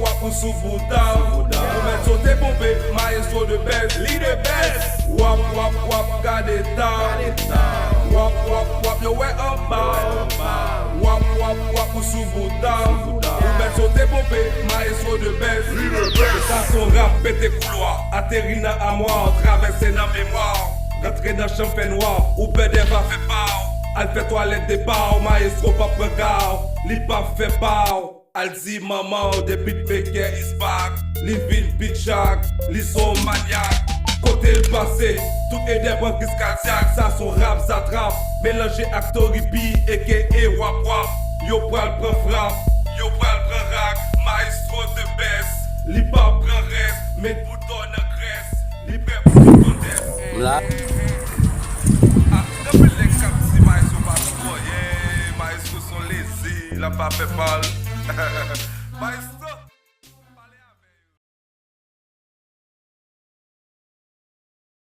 wap ou sou boutal. Ou met sote pompe, maestro de best. Li de best. Wap gade ta. Wap yo we an ba. Wap ou sou boutal. Ou met sote pompe, maestro de best. Li de best. Sa son rap pete couloir. Atterri nan amoir, traverse nan mémoire. Rentre nan champ fait noir, ou pede va fait pau. Al fait toilette de pau, maestro pa prekau. Li pa fait pau. Al di maman, depuis peke is back. Li vin pitchak, li son maniaque. Côté le passé, tout est des banques cardiaques. Ça son rap, ça trappe. Mélanger acteur hippie, aka wap. Yo pral pran frappe, yo pral pran rak. Maestro de best. Li pa pran reste, met bouton en graisse. Li pe pou conteste. Là. Depuis les cap, si maestro pas trop, maestro sont lazy, la pas fait mal. Maestro